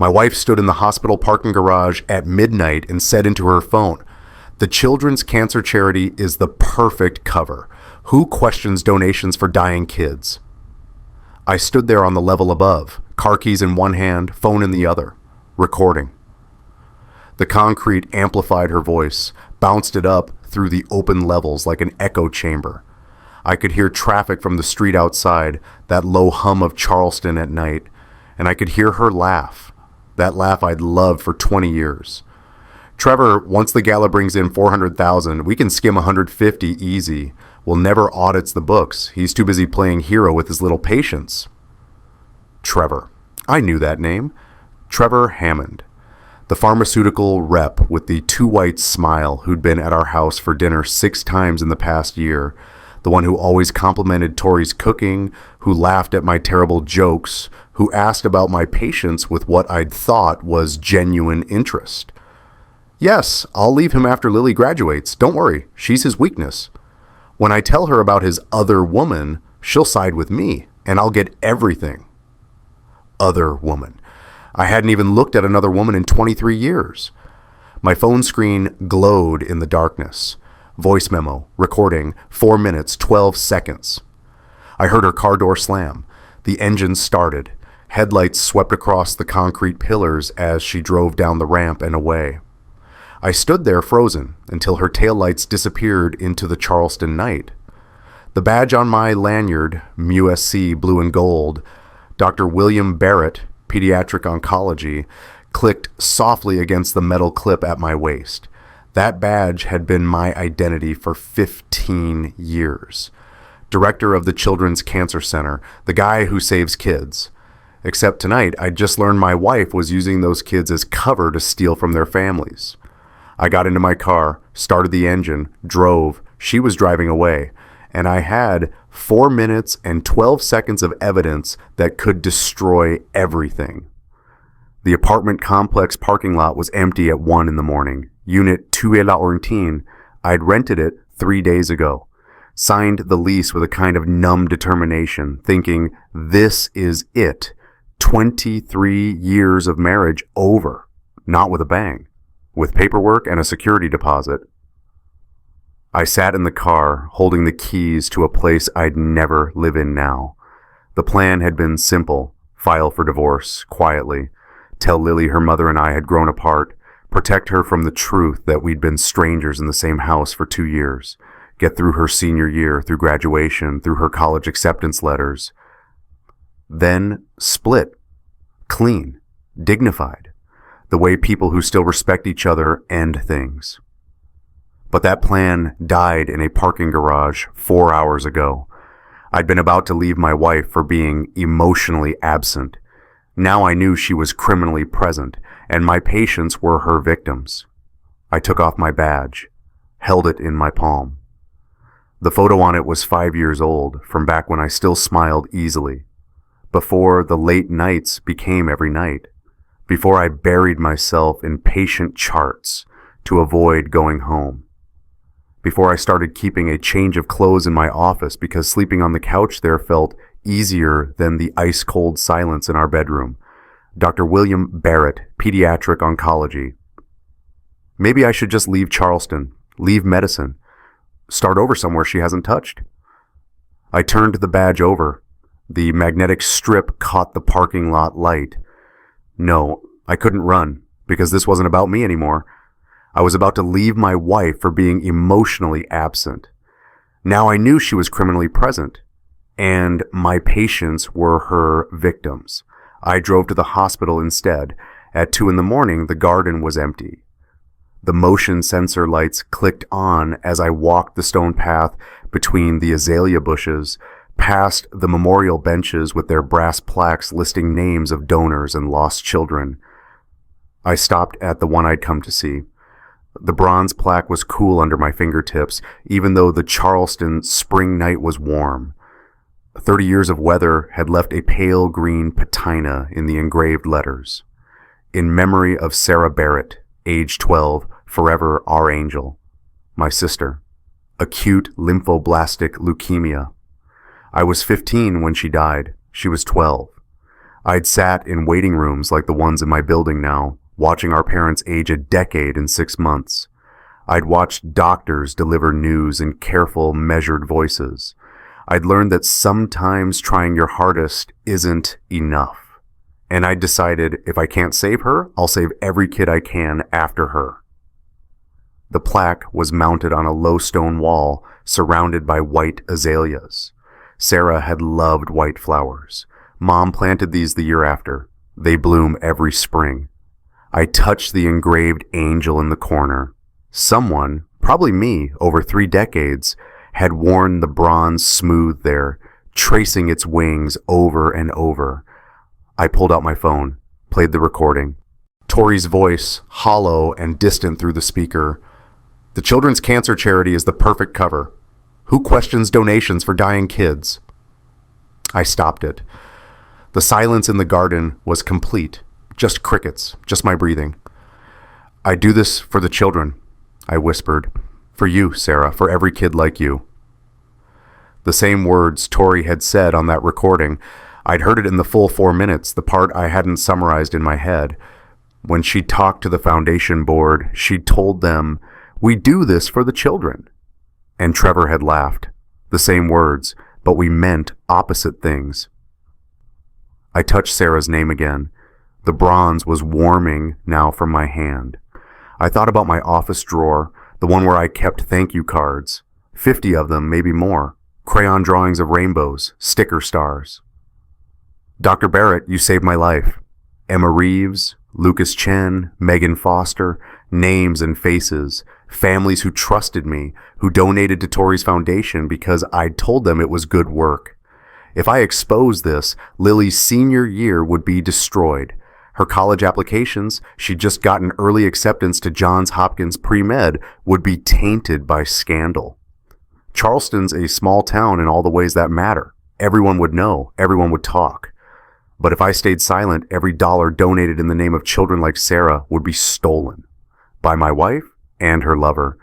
My wife stood in the hospital parking garage at midnight and said into her phone, "The Children's Cancer Charity is the perfect cover. Who questions donations for dying kids?" I stood there on the level above, car keys in one hand, phone in the other, recording. The concrete amplified her voice, bounced it up through the open levels like an echo chamber. I could hear traffic from the street outside, that low hum of Charleston at night, and I could hear her laugh, that laugh I'd loved for 20 years. "Trevor, once the gala brings in 400,000, we can skim 150 easy. Will never audits the books. He's too busy playing hero with his little patients." Trevor. I knew that name. Trevor Hammond. The pharmaceutical rep with the too white smile who'd been at our house for dinner 6 times in the past year. The one who always complimented Tori's cooking, who laughed at my terrible jokes, who asked about my patients with what I'd thought was genuine interest. "Yes, I'll leave him after Lily graduates. Don't worry, she's his weakness. When I tell her about his other woman, she'll side with me, and I'll get everything." Other woman. I hadn't even looked at another woman in 23 years. My phone screen glowed in the darkness. Voice memo, recording, 4 minutes, 12 seconds. I heard her car door slam. The engine started. Headlights swept across the concrete pillars as she drove down the ramp and away. I stood there frozen until her taillights disappeared into the Charleston night. The badge on my lanyard, MUSC blue and gold, Dr. William Barrett, pediatric oncology, clicked softly against the metal clip at my waist. That badge had been my identity for 15 years. Director of the Children's Cancer Center, the guy who saves kids. Except tonight, I'd just learned my wife was using those kids as cover to steal from their families. I got into my car, started the engine, drove. She was driving away, and I had 4 minutes and 12 seconds of evidence that could destroy everything. The apartment complex parking lot was empty at 1 in the morning. Unit 214. I'd rented it 3 days ago. Signed the lease with a kind of numb determination, thinking, this is it. 23 years of marriage over. Not with a bang. With paperwork and a security deposit. I sat in the car, holding the keys to a place I'd never live in now. The plan had been simple. File for divorce, quietly. Tell Lily her mother and I had grown apart. Protect her from the truth that we'd been strangers in the same house for 2 years. Get through her senior year, through graduation, through her college acceptance letters. Then split. Clean. Dignified. The way people who still respect each other end things. But that plan died in a parking garage 4 hours ago. I'd been about to leave my wife for being emotionally absent. Now I knew she was criminally present, and my patients were her victims. I took off my badge, held it in my palm. The photo on it was 5 years old, from back when I still smiled easily, before the late nights became every night, before I buried myself in patient charts to avoid going home, before I started keeping a change of clothes in my office because sleeping on the couch there felt easier than the ice-cold silence in our bedroom. Dr. William Barrett, pediatric oncology. Maybe I should just leave Charleston, leave medicine, start over somewhere she hasn't touched. I turned the badge over. The magnetic strip caught the parking lot light. No, I couldn't run, because this wasn't about me anymore. I was about to leave my wife for being emotionally absent. Now I knew she was criminally present, and my patients were her victims. I drove to the hospital instead. At 2 a.m, the garden was empty. The motion sensor lights clicked on as I walked the stone path between the azalea bushes, past the memorial benches with their brass plaques listing names of donors and lost children. I stopped at the one I'd come to see. The bronze plaque was cool under my fingertips, even though the Charleston spring night was warm. 30 years of weather had left a pale green patina in the engraved letters. In memory of Sarah Barrett, age 12, forever our angel. My sister. Acute lymphoblastic leukemia. I was 15 when she died. She was 12. I'd sat in waiting rooms like the ones in my building now, watching our parents age a decade in 6 months. I'd watched doctors deliver news in careful, measured voices. I'd learned that sometimes trying your hardest isn't enough. And I decided if I can't save her, I'll save every kid I can after her. The plaque was mounted on a low stone wall surrounded by white azaleas. Sarah had loved white flowers. Mom planted these the year after. They bloom every spring. I touched the engraved angel in the corner. Someone, probably me, over 3 decades, had worn the bronze smooth there, tracing its wings over and over. I pulled out my phone, played the recording. Tori's voice, hollow and distant through the speaker. The Children's Cancer Charity is the perfect cover. Who questions donations for dying kids? I stopped it. The silence in the garden was complete. Just crickets, just my breathing. I do this for the children, I whispered. For you, Sarah, for every kid like you. The same words Tori had said on that recording. I'd heard it in the full 4 minutes, the part I hadn't summarized in my head. When she talked to the foundation board, she'd told them, "We do this for the children." And Trevor had laughed. The same words, but we meant opposite things. I touched Sarah's name again. The bronze was warming now from my hand. I thought about my office drawer, the one where I kept thank you cards. 50 of them, maybe more. Crayon drawings of rainbows, sticker stars. Dr. Barrett, you saved my life. Emma Reeves, Lucas Chen, Megan Foster, names and faces, families who trusted me, who donated to Tori's foundation because I'd told them it was good work. If I exposed this, Lily's senior year would be destroyed. Her college applications, she'd just gotten early acceptance to Johns Hopkins pre-med, would be tainted by scandal. Charleston's a small town in all the ways that matter. Everyone would know, everyone would talk. But if I stayed silent, every dollar donated in the name of children like Sarah would be stolen. By my wife and her lover.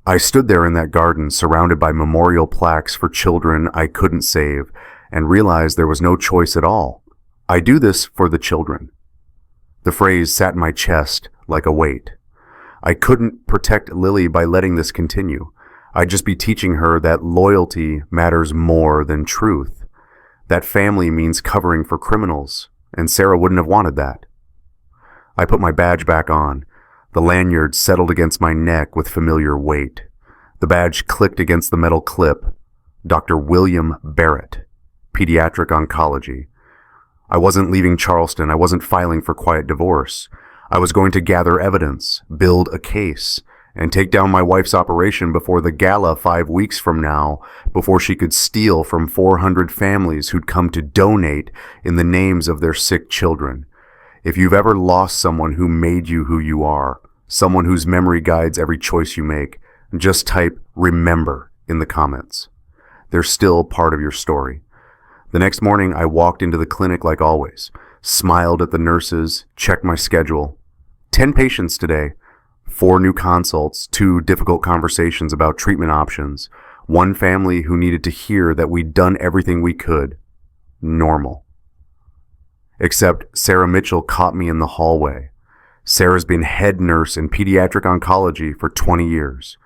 I stood there in that garden, surrounded by memorial plaques for children I couldn't save, and realized there was no choice at all. I do this for the children. The phrase sat in my chest like a weight. I couldn't protect Lily by letting this continue. I'd just be teaching her that loyalty matters more than truth. That family means covering for criminals, and Sarah wouldn't have wanted that. I put my badge back on. The lanyard settled against my neck with familiar weight. The badge clicked against the metal clip. Dr. William Barrett, Pediatric Oncology. I wasn't leaving Charleston. I wasn't filing for quiet divorce. I was going to gather evidence, build a case, and take down my wife's operation before the gala 5 weeks from now, before she could steal from 400 families who'd come to donate in the names of their sick children. If you've ever lost someone who made you who you are, someone whose memory guides every choice you make, just type "remember" in the comments. They're still part of your story. The next morning, I walked into the clinic like always, smiled at the nurses, checked my schedule. 10 patients today, 4 new consults, 2 difficult conversations about treatment options, 1 family who needed to hear that we'd done everything we could. Normal. Except Sarah Mitchell caught me in the hallway. Sarah's been head nurse in pediatric oncology for 20 years.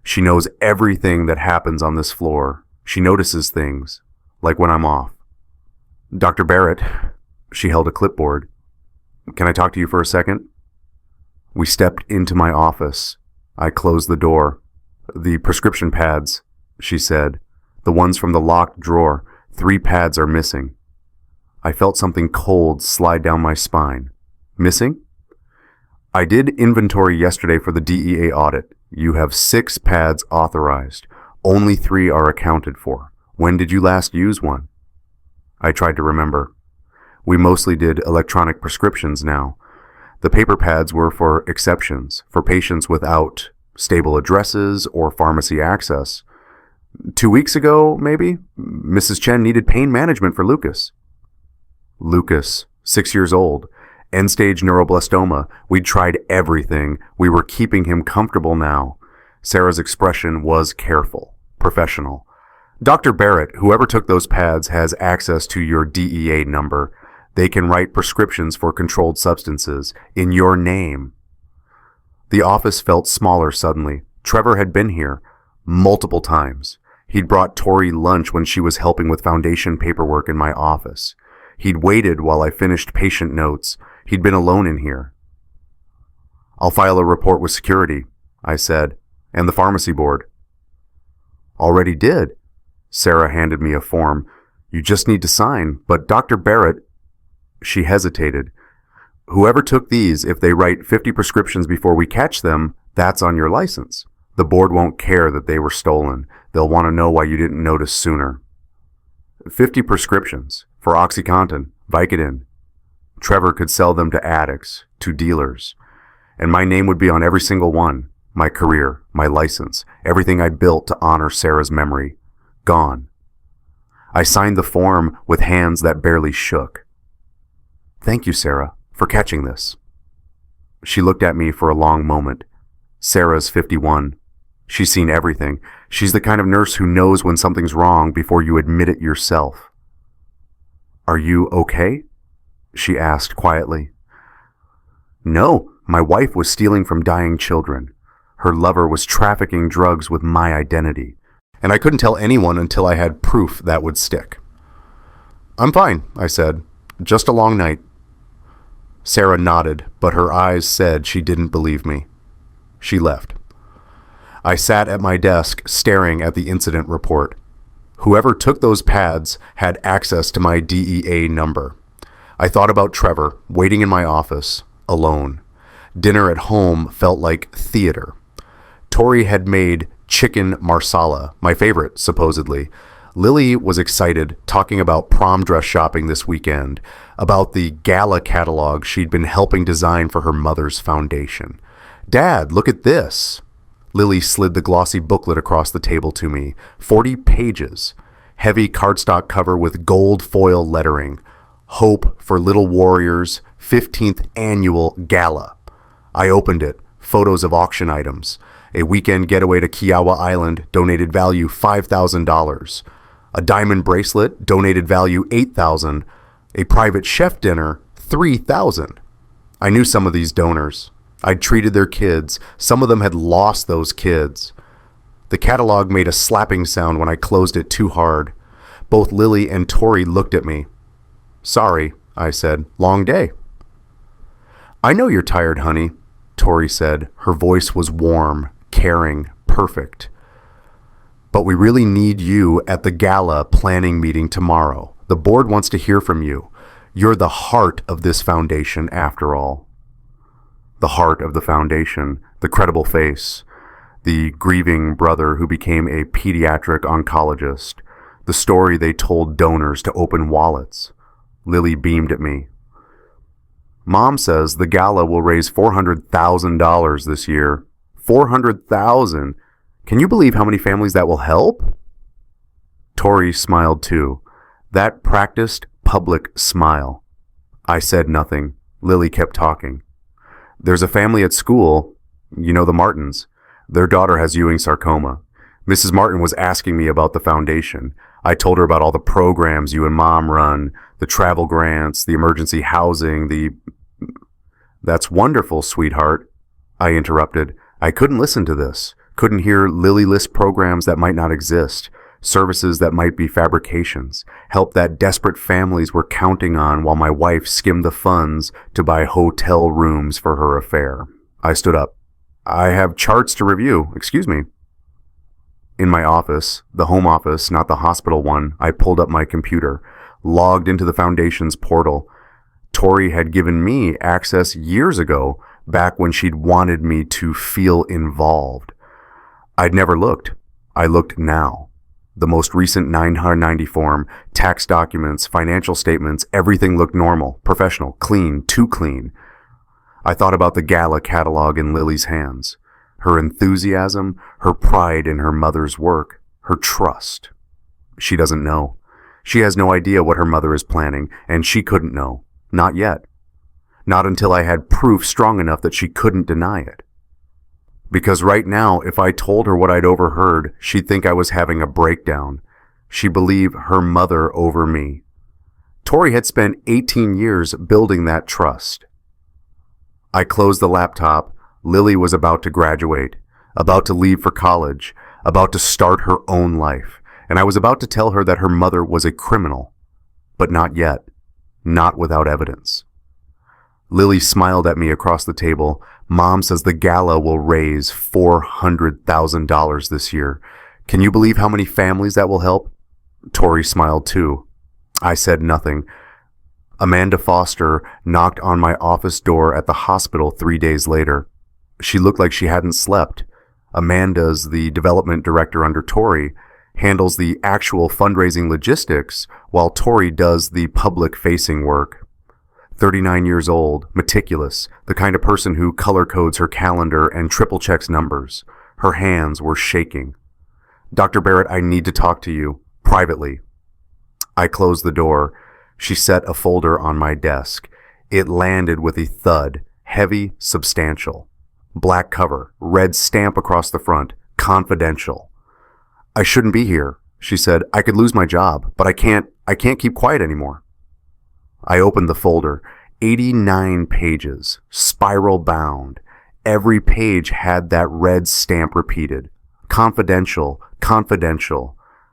She knows everything that happens on this floor. She notices things, like when I'm off. Dr. Barrett, she held a clipboard. Can I talk to you for a second? We stepped into my office. I closed the door. The prescription pads, she said. The ones from the locked drawer. 3 pads are missing. I felt something cold slide down my spine. Missing? I did inventory yesterday for the DEA audit. You have 6 pads authorized. Only 3 are accounted for. When did you last use one? I tried to remember. We mostly did electronic prescriptions now. The paper pads were for exceptions, for patients without stable addresses or pharmacy access. 2 weeks ago, maybe, Mrs. Chen needed pain management for Lucas. Lucas, 6 years old, end-stage neuroblastoma. We'd tried everything. We were keeping him comfortable now. Sarah's expression was careful, professional. Dr. Barrett, whoever took those pads has access to your DEA number. They can write prescriptions for controlled substances in your name. The office felt smaller suddenly. Trevor had been here multiple times. He'd brought Tori lunch when she was helping with foundation paperwork in my office. He'd waited while I finished patient notes. He'd been alone in here. "I'll file a report with security," I said, "and the pharmacy board." "Already did." Sarah handed me a form. "You just need to sign, but Dr. Barrett—" She hesitated. "Whoever took these, if they write 50 prescriptions before we catch them, that's on your license. The board won't care that they were stolen. They'll want to know why you didn't notice sooner." 50 prescriptions for OxyContin, Vicodin. Trevor could sell them to addicts, to dealers. And my name would be on every single one. My career, my license, everything I'd built to honor Sarah's memory. Gone. I signed the form with hands that barely shook. "Thank you, Sarah, for catching this." She looked at me for a long moment. Sarah's 51. She's seen everything. She's the kind of nurse who knows when something's wrong before you admit it yourself. "Are you okay?" she asked quietly. "No, my wife was stealing from dying children. Her lover was trafficking drugs with my identity. And I couldn't tell anyone until I had proof that would stick." "I'm fine," I said. "Just a long night." Sarah nodded, but her eyes said she didn't believe me. She left. I sat at my desk staring at the incident report. Whoever took those pads had access to my DEA number. I thought about Trevor, waiting in my office, alone. Dinner at home felt like theater. Tori had made chicken marsala, my favorite, supposedly. Lily was excited, talking about prom dress shopping this weekend, about the gala catalog she'd been helping design for her mother's foundation. "Dad, look at this." Lily slid the glossy booklet across the table to me. 40 pages. Heavy cardstock cover with gold foil lettering. "Hope for Little Warriors, 15th Annual Gala." I opened it. Photos of auction items. A weekend getaway to Kiowa Island, donated value $5,000. A diamond bracelet, donated value $8,000. A private chef dinner, $3,000. I knew some of these donors. I'd treated their kids. Some of them had lost those kids. The catalog made a slapping sound when I closed it too hard. Both Lily and Tori looked at me. "Sorry," I said. "Long day." "I know you're tired, honey," Tori said. Her voice was warm, caring, perfect. "But we really need you at the gala planning meeting tomorrow. The board wants to hear from you. You're the heart of this foundation, after all." The heart of the foundation, the credible face, the grieving brother who became a pediatric oncologist, the story they told donors to open wallets. Lily beamed at me. "Mom says the gala will raise $400,000 this year." $400,000. Can you believe how many families that will help? Tori smiled too. That practiced public smile. I said nothing. Lily kept talking. "There's a family at school, you know, the Martins. Their daughter has Ewing sarcoma. Mrs. Martin was asking me about the foundation. I told her about all the programs you and Mom run, the travel grants, the emergency housing, the..." "That's wonderful, sweetheart," I interrupted. I couldn't listen to this. Couldn't hear Lily list programs that might not exist, services that might be fabrications, help that desperate families were counting on while my wife skimmed the funds to buy hotel rooms for her affair. I stood up. "I have charts to review. Excuse me." In my office, the home office, not the hospital one, I pulled up my computer, logged into the foundation's portal. Tori had given me access years ago, back when she'd wanted me to feel involved. I'd never looked. I looked now. The most recent 990 form, tax documents, financial statements, everything looked normal, professional, clean, too clean. I thought about the gala catalog in Lily's hands. Her enthusiasm, her pride in her mother's work, her trust. She doesn't know. She has no idea what her mother is planning, and she couldn't know. Not yet. Not until I had proof strong enough that she couldn't deny it. Because right now, if I told her what I'd overheard, she'd think I was having a breakdown. She'd believe her mother over me. Tori had spent 18 years building that trust. I closed the laptop. Lily was about to graduate, about to leave for college, about to start her own life, and I was about to tell her that her mother was a criminal. But not yet. Not without evidence. Lily smiled at me across the table. Mom says the gala will raise $400,000 this year. Can you believe how many families that will help? Tori smiled too. I said nothing. Amanda Foster knocked on my office door at the hospital 3 days later. She looked like she hadn't slept. Amanda's the development director under Tori, handles the actual fundraising logistics, while Tori does the public-facing work. 39 years old, meticulous, the kind of person who color codes her calendar and triple checks numbers. Her hands were shaking. Dr. Barrett, I need to talk to you, privately. I closed the door. She set a folder on my desk. It landed with a thud, heavy, substantial. Black cover, red stamp across the front, confidential. I shouldn't be here, she said. I could lose my job, but I can't keep quiet anymore. I opened the folder. 89 pages, spiral bound. Every page had that red stamp repeated. Confidential, confidential.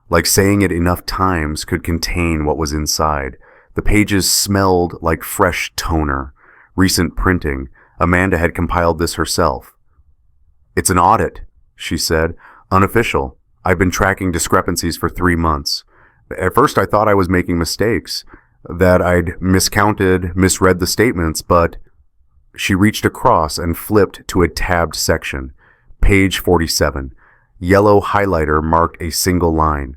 Like saying it enough times could contain what was inside. The pages smelled like fresh toner. Recent printing. Amanda had compiled this herself. It's an audit, she said. Unofficial. I've been tracking discrepancies for 3 months. At first I thought I was making mistakes, that I'd misread the statements, but she reached across and flipped to a tabbed section. Page 47. Yellow highlighter marked a single line.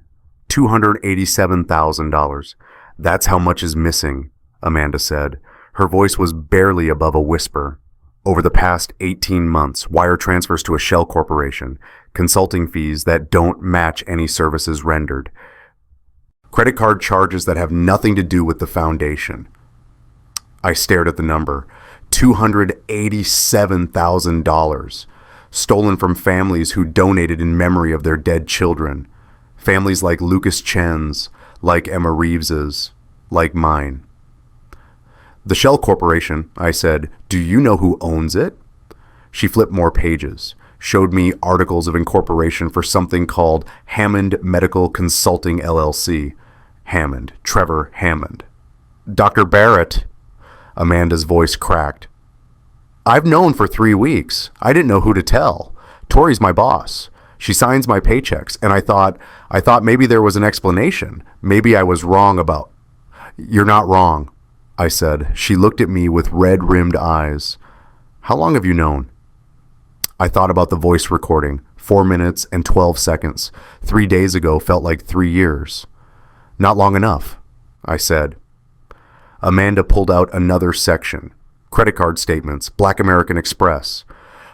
$287,000. That's how much is missing, Amanda said. Her voice was barely above a whisper. Over the past 18 months, wire transfers to a shell corporation, consulting fees that don't match any services rendered, credit card charges that have nothing to do with the foundation. I stared at the number. $287,000. Stolen from families who donated in memory of their dead children. Families like Lucas Chen's, like Emma Reeves's, like mine. The Shell Corporation, I said. Do you know who owns it? She flipped more pages, showed me articles of incorporation for something called Hammond Medical Consulting LLC. Hammond, Trevor Hammond. Dr. Barrett, Amanda's voice cracked. I've known for 3 weeks. I didn't know who to tell. Tori's my boss. She signs my paychecks, and I thought maybe there was an explanation. Maybe I was wrong about... You're not wrong, I said. She looked at me with red-rimmed eyes. How long have you known? I thought about the voice recording. 4 minutes and 12 seconds. 3 days ago felt like 3 years. Not long enough, I said. Amanda pulled out another section. Credit card statements, Black American Express.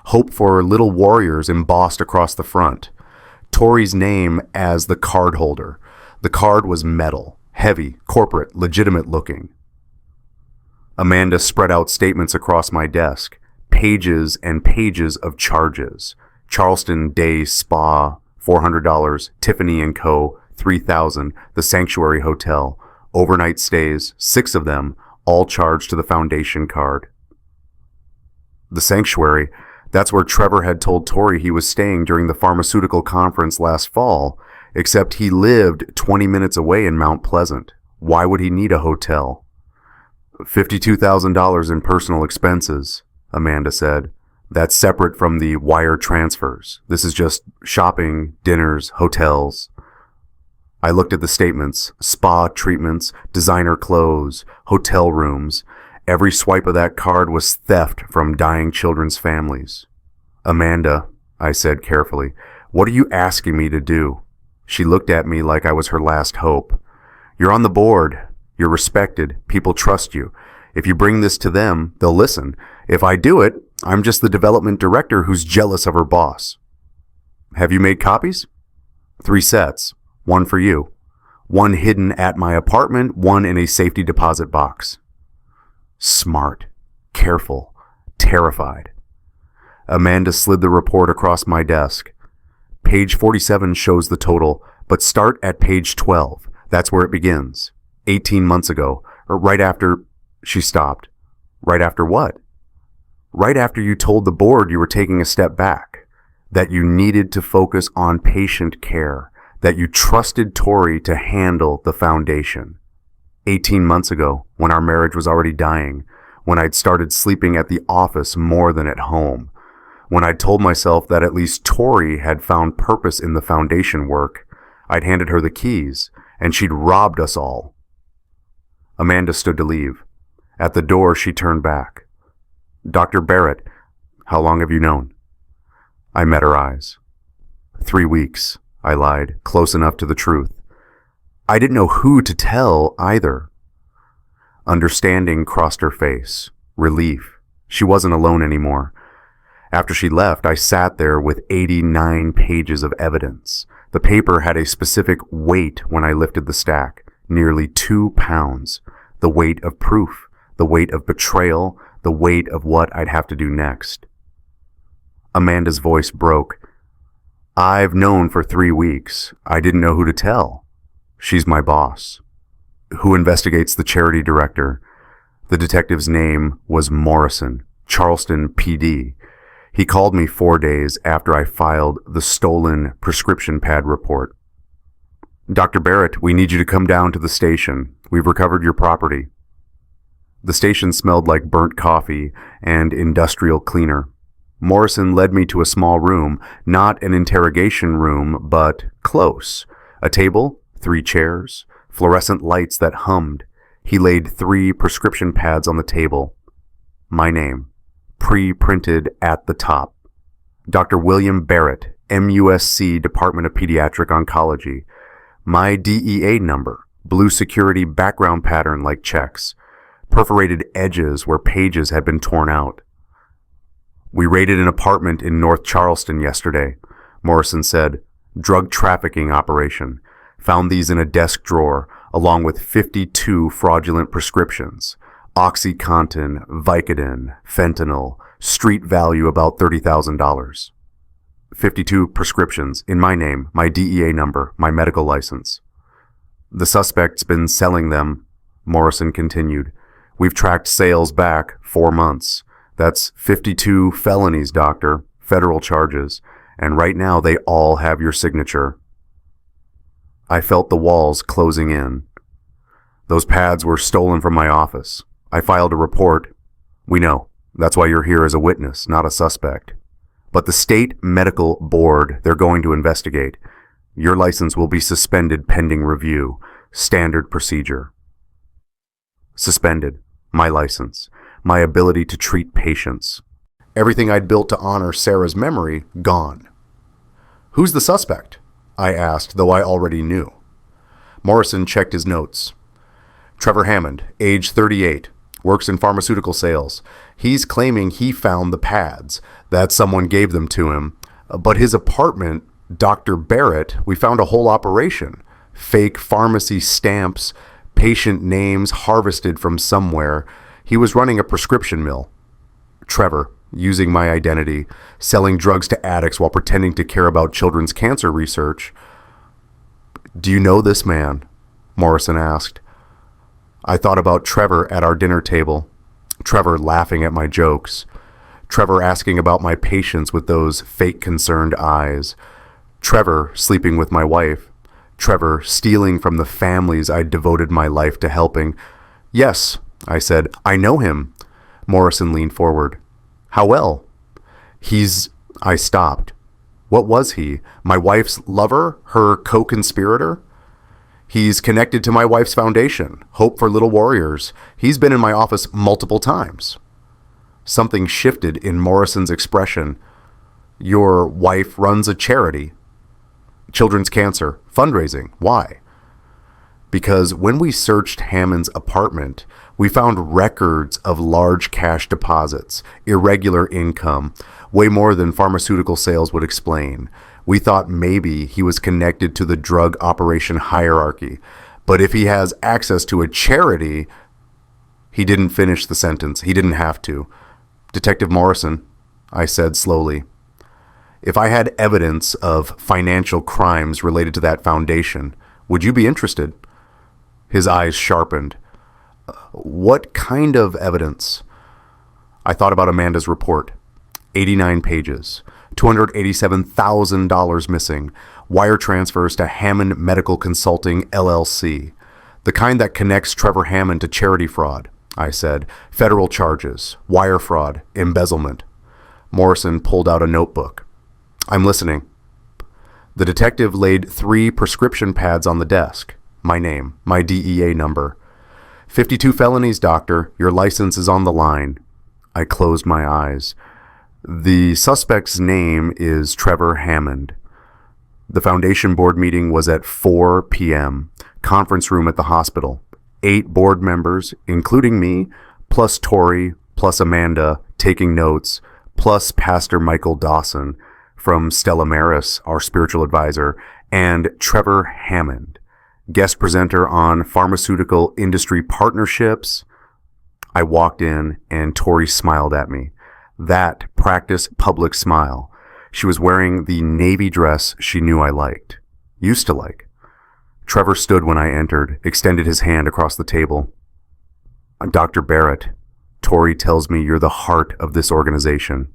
Hope for Little Warriors embossed across the front. Tori's name as the card holder. The card was metal, heavy, corporate, legitimate looking. Amanda spread out statements across my desk. Pages and pages of charges. Charleston Day Spa, $400. Tiffany & Co., $3,000. The Sanctuary Hotel. Overnight stays, 6 of them, all charged to the foundation card. The Sanctuary, that's where Trevor had told Tori he was staying during the pharmaceutical conference last fall, except he lived 20 minutes away in Mount Pleasant. Why would he need a hotel? $52,000 in personal expenses, Amanda said. That's separate from the wire transfers. This is just shopping, dinners, hotels. I looked at the statements, spa treatments, designer clothes, hotel rooms. Every swipe of that card was theft from dying children's families. Amanda, I said carefully, what are you asking me to do? She looked at me like I was her last hope. You're on the board. You're respected. People trust you. If you bring this to them, they'll listen. If I do it, I'm just the development director who's jealous of her boss. Have you made copies? 3 sets. 1 for you. 1 hidden at my apartment, 1 in a safety deposit box. Smart, careful, terrified. Amanda slid the report across my desk. Page 47 shows the total, but start at page 12. That's where it begins. 18 months ago, Right after she stopped. Right after what? Right after you told the board you were taking a step back, that you needed to focus on patient care, that you trusted Tori to handle the foundation. 18 months ago, when our marriage was already dying, when I'd started sleeping at the office more than at home, when I'd told myself that at least Tori had found purpose in the foundation work, I'd handed her the keys, and she'd robbed us all. Amanda stood to leave. At the door, she turned back. Dr. Barrett, how long have you known? I met her eyes. 3 weeks, I lied, close enough to the truth. I didn't know who to tell either. Understanding crossed her face. Relief. She wasn't alone anymore. After she left, I sat there with 89 pages of evidence. The paper had a specific weight when I lifted the stack, nearly 2 pounds. The weight of proof, the weight of betrayal, the weight of what I'd have to do next. Amanda's voice broke. I've known for 3 weeks. I didn't know who to tell. She's my boss. Who investigates the charity director? The detective's name was Morrison, Charleston PD. He called me 4 days after I filed the stolen prescription pad report. Dr. Barrett, we need you to come down to the station. We've recovered your property. The station smelled like burnt coffee and industrial cleaner. Morrison led me to a small room, not an interrogation room, but close. A table, 3 chairs, fluorescent lights that hummed. He laid 3 prescription pads on the table. My name, pre-printed at the top. Dr. William Barrett, MUSC, Department of Pediatric Oncology. My DEA number, blue security background pattern like checks. Perforated edges where pages had been torn out. We raided an apartment in North Charleston yesterday, Morrison said. Drug trafficking operation. Found these in a desk drawer, along with 52 fraudulent prescriptions. OxyContin, Vicodin, fentanyl, street value about $30,000. 52 prescriptions, in my name, my DEA number, my medical license. The suspect's been selling them, Morrison continued. We've tracked sales back 4 months. That's 52 felonies, doctor, federal charges, and right now they all have your signature. I felt the walls closing in. Those pads were stolen from my office. I filed a report. We know. That's why you're here as a witness, not a suspect. But the state medical board, they're going to investigate. Your license will be suspended pending review. Standard procedure. Suspended. My license. My ability to treat patients. Everything I'd built to honor Sarah's memory, gone. Who's the suspect? I asked, though I already knew. Morrison checked his notes. Trevor Hammond, age 38, works in pharmaceutical sales. He's claiming he found the pads, that someone gave them to him. But his apartment, Dr. Barrett, we found a whole operation. Fake pharmacy stamps, patient names harvested from somewhere. He was running a prescription mill. Trevor, using my identity, selling drugs to addicts while pretending to care about children's cancer research. Do you know this man? Morrison asked. I thought about Trevor at our dinner table. Trevor laughing at my jokes. Trevor asking about my patients with those fake concerned eyes. Trevor sleeping with my wife. Trevor stealing from the families I'd devoted my life to helping. Yes, I said, I know him. Morrison leaned forward. How well? I stopped. What was he? My wife's lover? Her co-conspirator? He's connected to my wife's foundation, Hope for Little Warriors. He's been in my office multiple times. Something shifted in Morrison's expression. Your wife runs a charity. Children's cancer. Fundraising. Why? Because when we searched Hammond's apartment, we found records of large cash deposits, irregular income, way more than pharmaceutical sales would explain. We thought maybe he was connected to the drug operation hierarchy. But if he has access to a charity... He didn't finish the sentence. He didn't have to. Detective Morrison, I said slowly, if I had evidence of financial crimes related to that foundation, would you be interested? His eyes sharpened. What kind of evidence? I thought about Amanda's report. 89 pages, $287,000 missing, wire transfers to Hammond Medical Consulting, LLC. The kind that connects Trevor Hammond to charity fraud, I said. Federal charges, wire fraud, embezzlement. Morrison pulled out a notebook. I'm listening. The detective laid 3 prescription pads on the desk. My name, my DEA number. 52 felonies, doctor. Your license is on the line. I closed my eyes. The suspect's name is Trevor Hammond. The foundation board meeting was at 4 p.m. Conference room at the hospital. 8 board members, including me, plus Tori, plus Amanda, taking notes, plus Pastor Michael Dawson from Stella Maris, our spiritual advisor, and Trevor Hammond, guest presenter on pharmaceutical industry partnerships. I walked in and Tori smiled at me. That practice public smile. She was wearing the navy dress she knew I liked. Used to like. Trevor stood when I entered, extended his hand across the table. Dr. Barrett, Tori tells me you're the heart of this organization.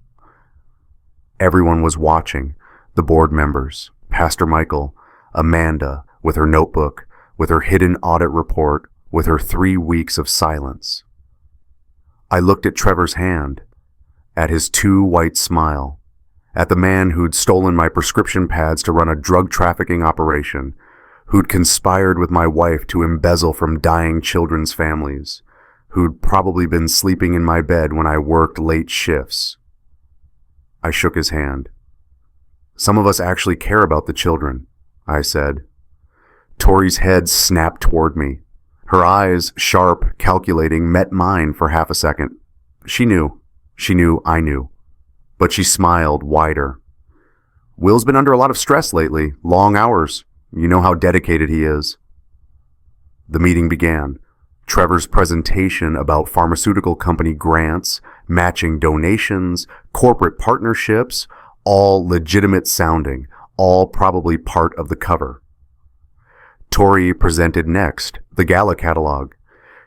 Everyone was watching. The board members, Pastor Michael, Amanda, with her notebook, with her hidden audit report, with her 3 weeks of silence. I looked at Trevor's hand, at his too white smile, at the man who'd stolen my prescription pads to run a drug trafficking operation, who'd conspired with my wife to embezzle from dying children's families, who'd probably been sleeping in my bed when I worked late shifts. I shook his hand. Some of us actually care about the children, I said. Tori's head snapped toward me. Her eyes, sharp, calculating, met mine for half a second. She knew I knew. But she smiled wider. Will's been under a lot of stress lately, long hours. You know how dedicated he is. The meeting began. Trevor's presentation about pharmaceutical company grants, matching donations, corporate partnerships, all legitimate sounding, all probably part of the cover. Tori presented next, the gala catalog.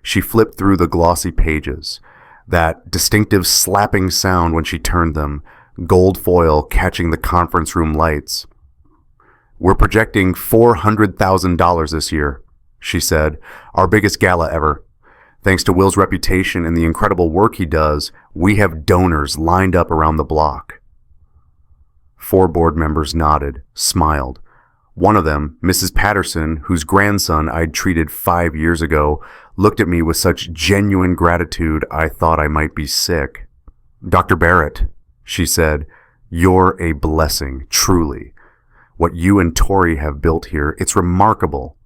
She flipped through the glossy pages. That distinctive slapping sound when she turned them, gold foil catching the conference room lights. We're projecting $400,000 this year, she said, our biggest gala ever. Thanks to Will's reputation and the incredible work he does, we have donors lined up around the block. 4 board members nodded, smiled. One of them, Mrs. Patterson, whose grandson I'd treated 5 years ago, looked at me with such genuine gratitude I thought I might be sick. Dr. Barrett, she said, you're a blessing, truly. What you and Tori have built here, it's remarkable.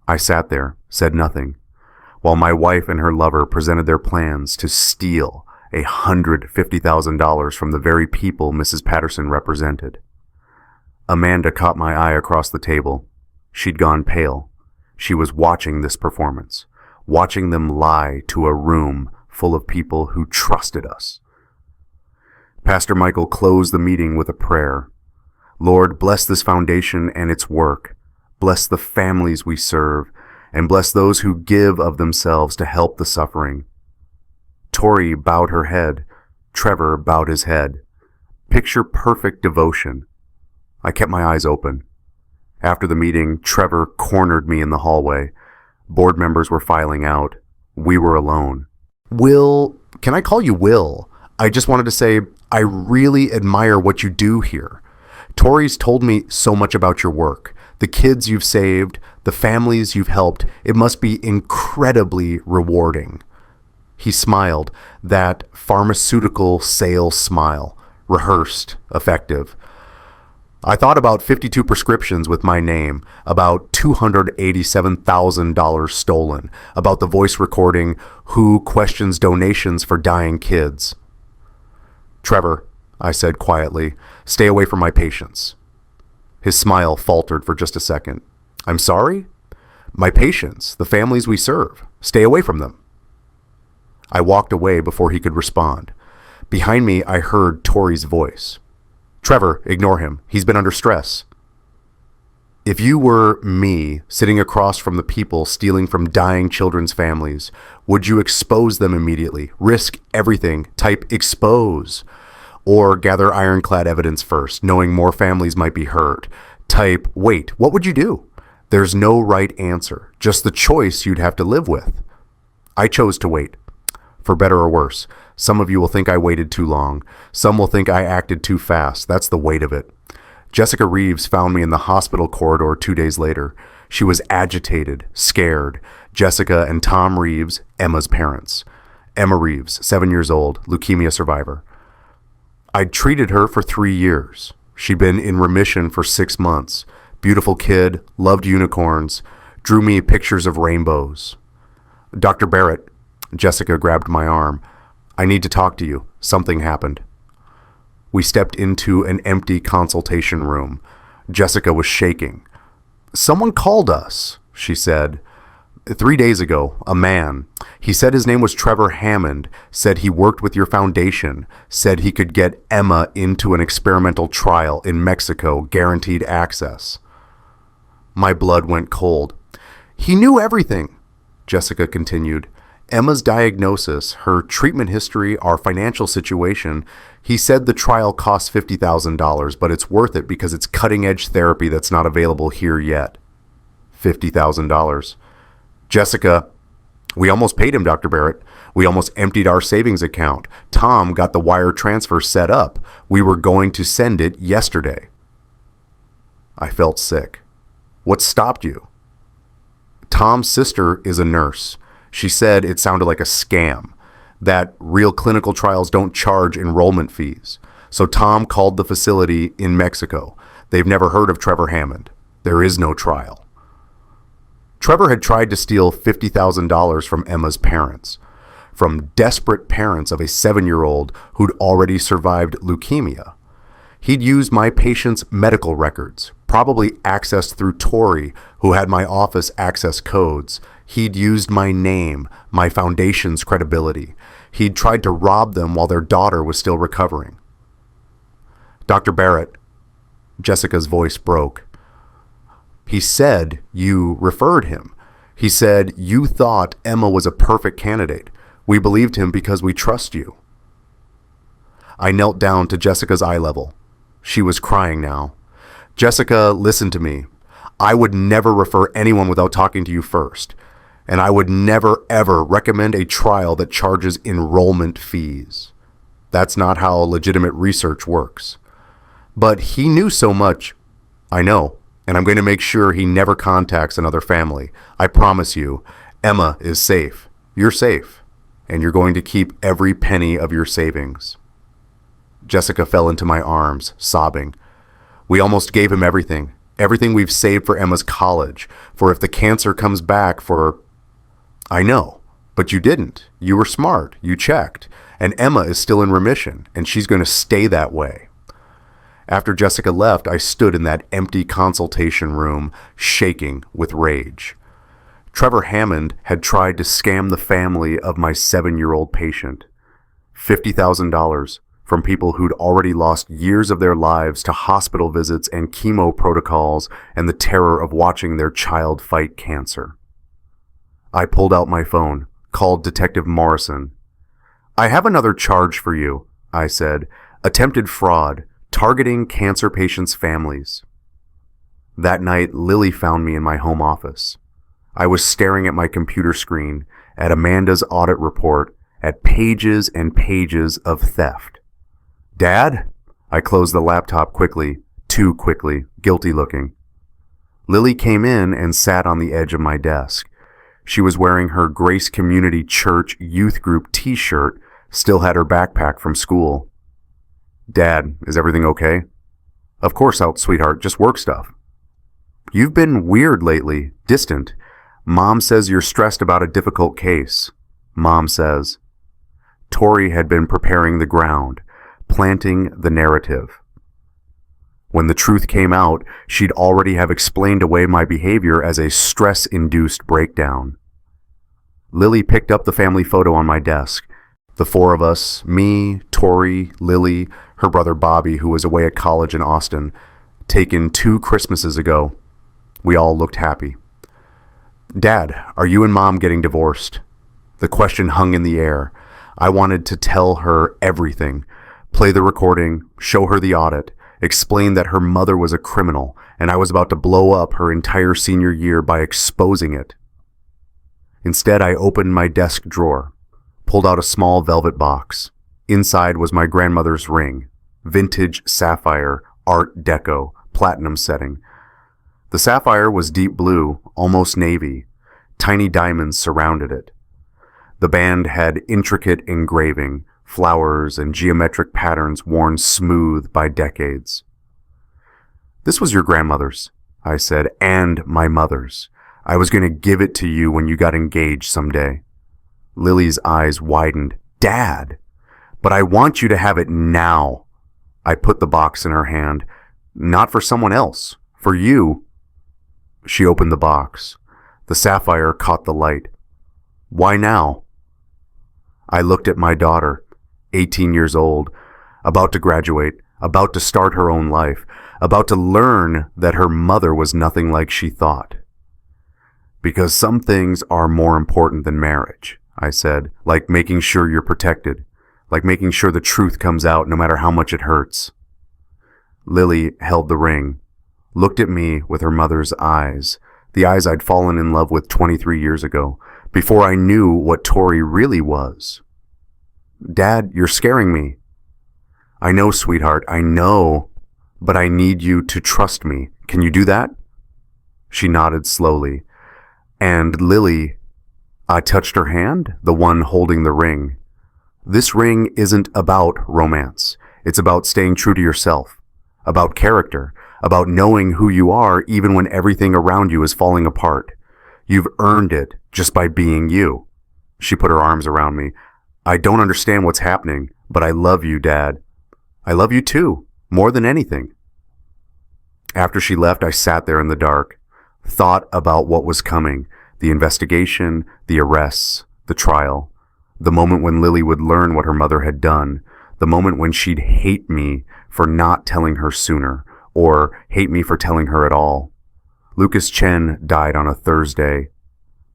I sat there, said nothing, while my wife and her lover presented their plans to steal $150,000 from the very people Mrs. Patterson represented. Amanda caught my eye across the table. She'd gone pale. She was watching this performance, watching them lie to a room full of people who trusted us. Pastor Michael closed the meeting with a prayer. Lord, bless this foundation and its work. Bless the families we serve, and bless those who give of themselves to help the suffering. Tori bowed her head. Trevor bowed his head. Picture perfect devotion. I kept my eyes open. After the meeting, Trevor cornered me in the hallway. Board members were filing out. We were alone. Will, can I call you Will? I just wanted to say, I really admire what you do here. Tori's told me so much about your work. The kids you've saved, the families you've helped. It must be incredibly rewarding. He smiled, that pharmaceutical sales smile, rehearsed, effective. I thought about 52 prescriptions with my name, about $287,000 stolen, about the voice recording, who questions donations for dying kids. Trevor, I said quietly, stay away from my patients. His smile faltered for just a second. I'm sorry? My patients, the families we serve. Stay away from them. I walked away before he could respond. Behind me, I heard Tori's voice. Trevor, ignore him. He's been under stress. If you were me, sitting across from the people stealing from dying children's families, would you expose them immediately? Risk everything, type expose. Or gather ironclad evidence first, knowing more families might be hurt. Type wait. What would you do? There's no right answer, just the choice you'd have to live with. I chose to wait. For better or worse. Some of you will think I waited too long. Some will think I acted too fast. That's the weight of it. Jessica Reeves found me in the hospital corridor 2 days later. She was agitated, scared. Jessica and Tom Reeves, Emma's parents. Emma Reeves, 7 years old, leukemia survivor. I'd treated her for 3 years. She'd been in remission for 6 months. Beautiful kid, loved unicorns, drew me pictures of rainbows. Dr. Barrett, Jessica grabbed my arm. I need to talk to you. Something happened. We stepped into an empty consultation room. Jessica was shaking. Someone called us, she said. 3 days ago, a man. He said his name was Trevor Hammond, said he worked with your foundation, said he could get Emma into an experimental trial in Mexico, guaranteed access. My blood went cold. He knew everything, Jessica continued. Emma's diagnosis, her treatment history, our financial situation. He said the trial costs $50,000, but it's worth it because it's cutting-edge therapy that's not available here yet. $50,000. Jessica, we almost paid him, Dr. Barrett. We almost emptied our savings account. Tom got the wire transfer set up. We were going to send it yesterday. I felt sick. What stopped you? Tom's sister is a nurse. She said it sounded like a scam, that real clinical trials don't charge enrollment fees. So Tom called the facility in Mexico. They've never heard of Trevor Hammond. There is no trial. Trevor had tried to steal $50,000 from Emma's parents, from desperate parents of a 7-year-old who'd already survived leukemia. He'd used my patient's medical records, probably accessed through Tori, who had my office access codes. He'd used my name, my foundation's credibility. He'd tried to rob them while their daughter was still recovering. Dr. Barrett, Jessica's voice broke. He said you referred him. He said you thought Emma was a perfect candidate. We believed him because we trust you. I knelt down to Jessica's eye level. She was crying now. Jessica, listen to me. I would never refer anyone without talking to you first. And I would never, ever recommend a trial that charges enrollment fees. That's not how legitimate research works. But he knew so much. I know. And I'm going to make sure he never contacts another family. I promise you, Emma is safe. You're safe. And you're going to keep every penny of your savings. Jessica fell into my arms, sobbing. We almost gave him everything. Everything we've saved for Emma's college. For if the cancer comes back, for... I know, but you didn't. You were smart. You checked. And Emma is still in remission, and she's going to stay that way. After Jessica left, I stood in that empty consultation room, shaking with rage. Trevor Hammond had tried to scam the family of my 7-year-old patient. $50,000 from people who'd already lost years of their lives to hospital visits and chemo protocols and the terror of watching their child fight cancer. I pulled out my phone, called Detective Morrison. I have another charge for you, I said. Attempted fraud, targeting cancer patients' families. That night, Lily found me in my home office. I was staring at my computer screen, at Amanda's audit report, at pages and pages of theft. Dad? I closed the laptop quickly, too quickly, guilty looking. Lily came in and sat on the edge of my desk. She was wearing her Grace Community Church Youth Group t-shirt, still had her backpack from school. Dad, is everything okay? Of course out, sweetheart, just work stuff. You've been weird lately, distant. Mom says you're stressed about a difficult case. Mom says. Tori had been preparing the ground, planting the narrative. When the truth came out, she'd already have explained away my behavior as a stress-induced breakdown. Lily picked up the family photo on my desk. The four of us, me, Tori, Lily, her brother Bobby, who was away at college in Austin, taken 2 Christmases ago. We all looked happy. "Dad, are you and Mom getting divorced?" The question hung in the air. I wanted to tell her everything, play the recording, show her the audit, explain that her mother was a criminal, and I was about to blow up her entire senior year by exposing it. Instead, I opened my desk drawer, pulled out a small velvet box. Inside was my grandmother's ring, vintage sapphire, Art Deco, platinum setting. The sapphire was deep blue, almost navy. Tiny diamonds surrounded it. The band had intricate engraving, flowers, and geometric patterns worn smooth by decades. "This was your grandmother's," I said, "and my mother's. I was going to give it to you when you got engaged someday." Lily's eyes widened. "Dad, but I want you to have it now." I put the box in her hand. "Not for someone else. For you." She opened the box. The sapphire caught the light. "Why now?" I looked at my daughter, 18 years old, about to graduate, about to start her own life, about to learn that her mother was nothing like she thought. "Because some things are more important than marriage," I said, "like making sure you're protected, like making sure the truth comes out no matter how much it hurts." Lily held the ring, looked at me with her mother's eyes, the eyes I'd fallen in love with 23 years ago, before I knew what Tori really was. "Dad, you're scaring me." "I know, sweetheart, I know, but I need you to trust me. Can you do that?" She nodded slowly. "And Lily," I touched her hand, the one holding the ring. "This ring isn't about romance. It's about staying true to yourself, about character, about knowing who you are even when everything around you is falling apart. You've earned it just by being you." She put her arms around me. "I don't understand what's happening, but I love you, Dad. I love you too, more than anything." After she left, I sat there in the dark, thought about what was coming, the investigation, the arrests, the trial, the moment when Lily would learn what her mother had done, the moment when she'd hate me for not telling her sooner, or hate me for telling her at all. Lucas Chen died on a Thursday.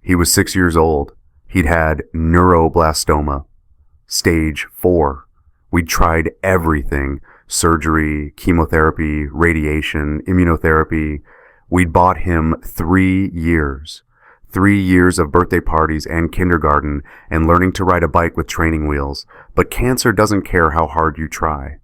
He was 6 years old. He'd had neuroblastoma, stage 4. We'd tried everything: surgery, chemotherapy, radiation, immunotherapy. We'd bought him 3 years. 3 years of birthday parties and kindergarten and learning to ride a bike with training wheels. But cancer doesn't care how hard you try.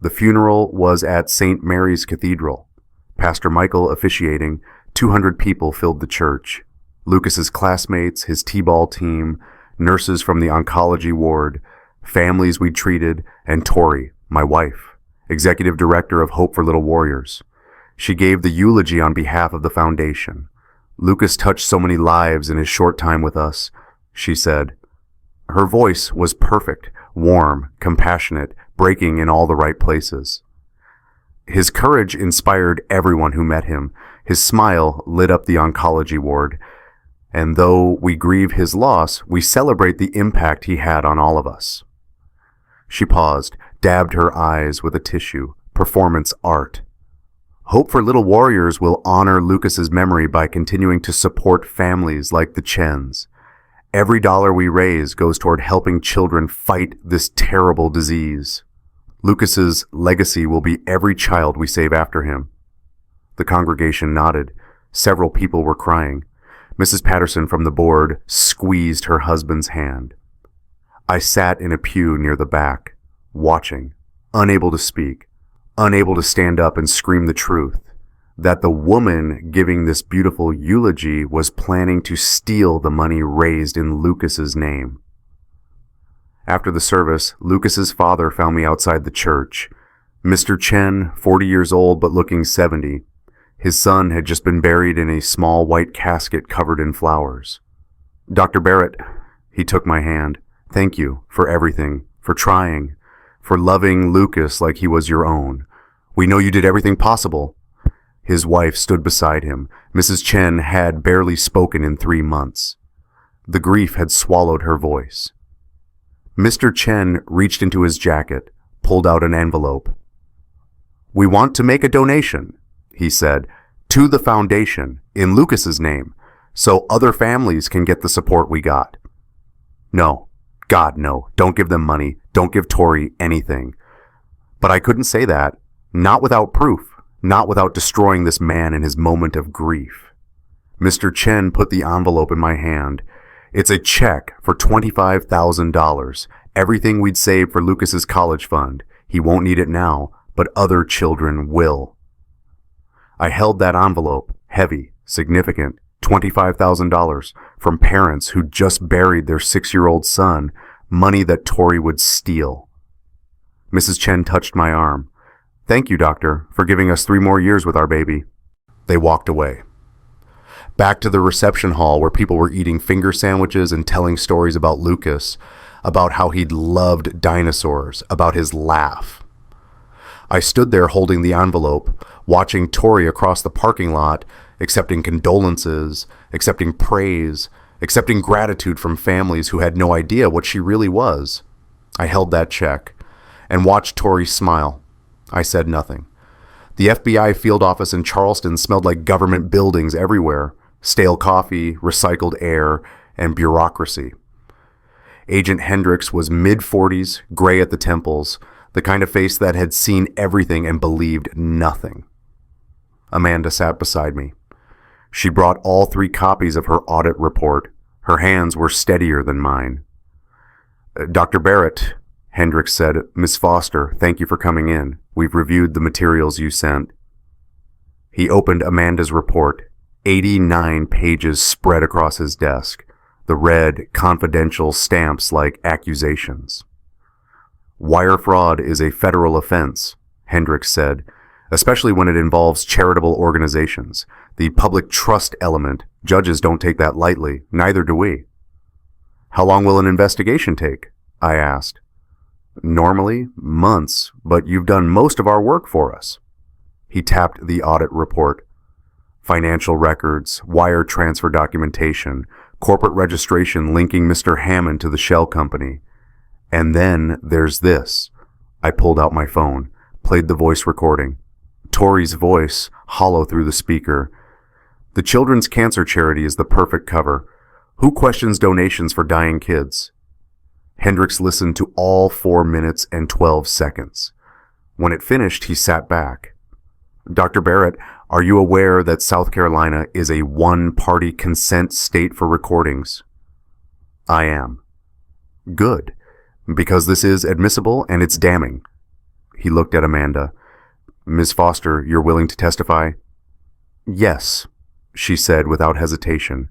The funeral was at St. Mary's Cathedral. Pastor Michael officiating. 200 people filled the church. Lucas's classmates, his t-ball team, nurses from the oncology ward, families we'd treated, and Tori, my wife, executive director of Hope for Little Warriors. She gave the eulogy on behalf of the foundation. "Lucas touched so many lives in his short time with us," she said. Her voice was perfect, warm, compassionate, breaking in all the right places. His courage inspired everyone who met him. His smile lit up the oncology ward. And though we grieve his loss, we celebrate the impact he had on all of us. She paused, dabbed her eyes with a tissue. Performance art. Hope for Little Warriors will honor Lucas's memory by continuing to support families like the Chens. Every dollar we raise goes toward helping children fight this terrible disease. Lucas's legacy will be every child we save after him. The congregation nodded. Several people were crying. Mrs. Patterson from the board squeezed her husband's hand. I sat in a pew near the back, watching, unable to speak, unable to stand up and scream the truth, that the woman giving this beautiful eulogy was planning to steal the money raised in Lucas's name. After the service, Lucas's father found me outside the church. Mr. Chen, 40 years old but looking 70. His son had just been buried in a small white casket covered in flowers. "Dr. Barrett," he took my hand, "thank you for everything, for trying, for loving Lucas like he was your own. We know you did everything possible." His wife stood beside him. Mrs. Chen had barely spoken in 3 months. The grief had swallowed her voice. Mr. Chen reached into his jacket, pulled out an envelope. "We want to make a donation," he said, to the foundation in Lucas's name, so other families can get the support we got. No, God, no, don't give them money. Don't give Tori anything. But I couldn't say that, not without proof, not without destroying this man in his moment of grief. Mr. Chen put the envelope in my hand. It's a check for $25,000, everything we'd saved for Lucas's college fund. He won't need it now, but other children will. I held that envelope, heavy, significant, $25,000 from parents who just buried their 6-year-old son, money that Tori would steal. Mrs. Chen touched my arm. Thank you, doctor, for giving us 3 more years with our baby. They walked away. Back to the reception hall where people were eating finger sandwiches and telling stories about Lucas, about how he'd loved dinosaurs, about his laugh. I stood there holding the envelope, watching Tori across the parking lot, accepting condolences, accepting praise, accepting gratitude from families who had no idea what she really was. I held that check and watched Tori smile. I said nothing. The FBI field office in Charleston smelled like government buildings everywhere, stale coffee, recycled air, and bureaucracy. Agent Hendricks was mid-40s, gray at the temples, the kind of face that had seen everything and believed nothing. Amanda sat beside me. She brought all 3 copies of her audit report. Her hands were steadier than mine. Dr. Barrett, Hendricks said, Miss Foster, thank you for coming in. We've reviewed the materials you sent. He opened Amanda's report, 89 pages spread across his desk, the red, confidential stamps like accusations. Wire fraud is a federal offense, Hendricks said, especially when it involves charitable organizations. The public trust element, judges don't take that lightly, neither do we. How long will an investigation take? I asked. Normally, months, but you've done most of our work for us. He tapped the audit report. Financial records, wire transfer documentation, corporate registration linking Mr. Hammond to the shell company. And then there's this. I pulled out my phone, played the voice recording. Tori's voice, hollow through the speaker. The Children's Cancer Charity is the perfect cover. Who questions donations for dying kids? Hendricks listened to all 4 minutes and 12 seconds. When it finished, he sat back. Dr. Barrett, are you aware that South Carolina is a one-party consent state for recordings? I am. Good, because this is admissible and it's damning. He looked at Amanda. Ms. Foster, you're willing to testify? Yes, she said without hesitation.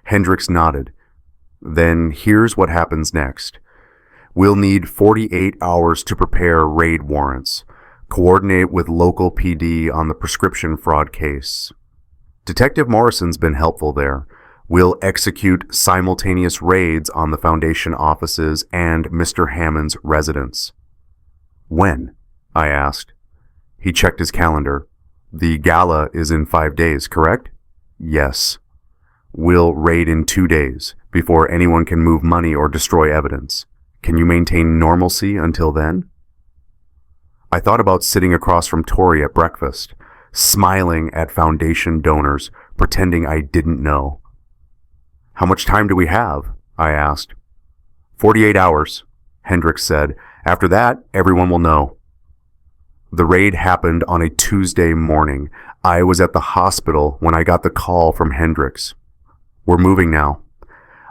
Hendricks nodded. Then here's what happens next. We'll need 48 hours to prepare raid warrants. Coordinate with local PD on the prescription fraud case. Detective Morrison's been helpful there. We'll execute simultaneous raids on the Foundation offices and Mr. Hammond's residence. When? I asked. He checked his calendar. The gala is in 5 days, correct? Yes. We'll raid in 2 days, before anyone can move money or destroy evidence. Can you maintain normalcy until then? I thought about sitting across from Tori at breakfast, smiling at Foundation donors, pretending I didn't know. How much time do we have? I asked. 48 hours, Hendricks said. After that, everyone will know. The raid happened on a Tuesday morning. I was at the hospital when I got the call from Hendricks. We're moving now.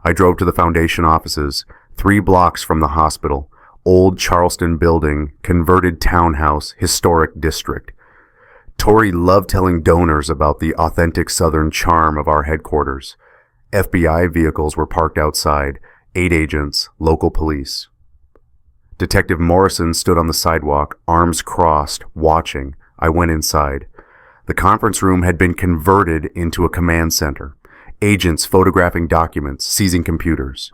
I drove to the Foundation offices, 3 blocks from the hospital. Old Charleston building, converted townhouse, historic district. Tori loved telling donors about the authentic Southern charm of our headquarters. FBI vehicles were parked outside, 8 agents, local police. Detective Morrison stood on the sidewalk, arms crossed, watching. I went inside. The conference room had been converted into a command center. Agents photographing documents, seizing computers.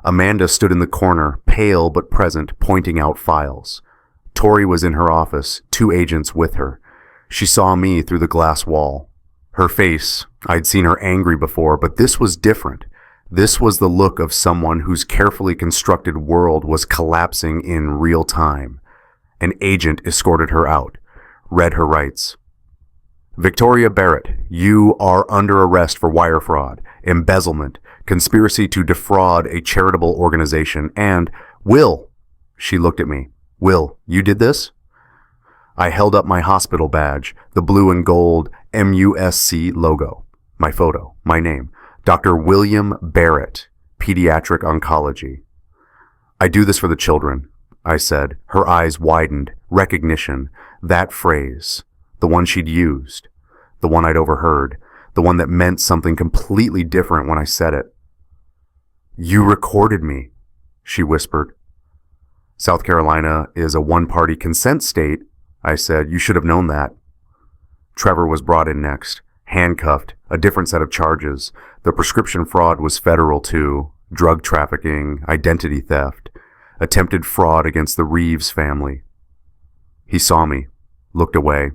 Amanda stood in the corner, pale but present, pointing out files. Tori was in her office, 2 agents with her. She saw me through the glass wall. Her face, I'd seen her angry before, but this was different. This was the look of someone whose carefully constructed world was collapsing in real time. An agent escorted her out, read her rights. Victoria Barrett, you are under arrest for wire fraud, embezzlement, conspiracy to defraud a charitable organization, and Will, she looked at me. Will, you did this? I held up my hospital badge, the blue and gold MUSC logo, my photo, my name, Dr. William Barrett, Pediatric Oncology. I do this for the children, I said. Her eyes widened. Recognition. That phrase. The one she'd used. The one I'd overheard. The one that meant something completely different when I said it. You recorded me, she whispered. South Carolina is a one-party consent state, I said. You should have known that. Trevor was brought in next. Handcuffed. A different set of charges. The prescription fraud was federal too. Drug trafficking. Identity theft. Attempted fraud against the Reeves family. He saw me. Looked away.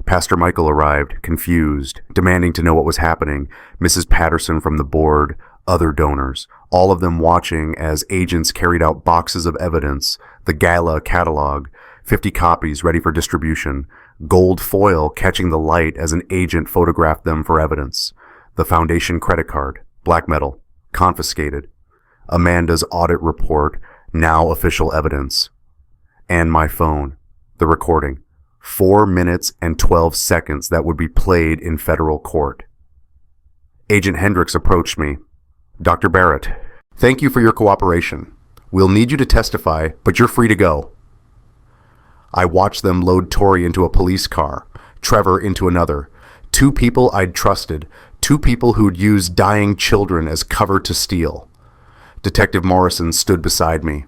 Pastor Michael arrived, confused, demanding to know what was happening. Mrs. Patterson from the board, other donors, all of them watching as agents carried out boxes of evidence, the gala catalog, 50 copies ready for distribution, gold foil catching the light as an agent photographed them for evidence, the foundation credit card, black metal, confiscated, Amanda's audit report, now official evidence, and my phone, the recording. 4 minutes and 12 seconds that would be played in federal court. Agent Hendricks approached me. Dr. Barrett, thank you for your cooperation. We'll need you to testify, but you're free to go. I watched them load Tori into a police car, Trevor into another. 2 people I'd trusted, 2 people who'd used dying children as cover to steal. Detective Morrison stood beside me.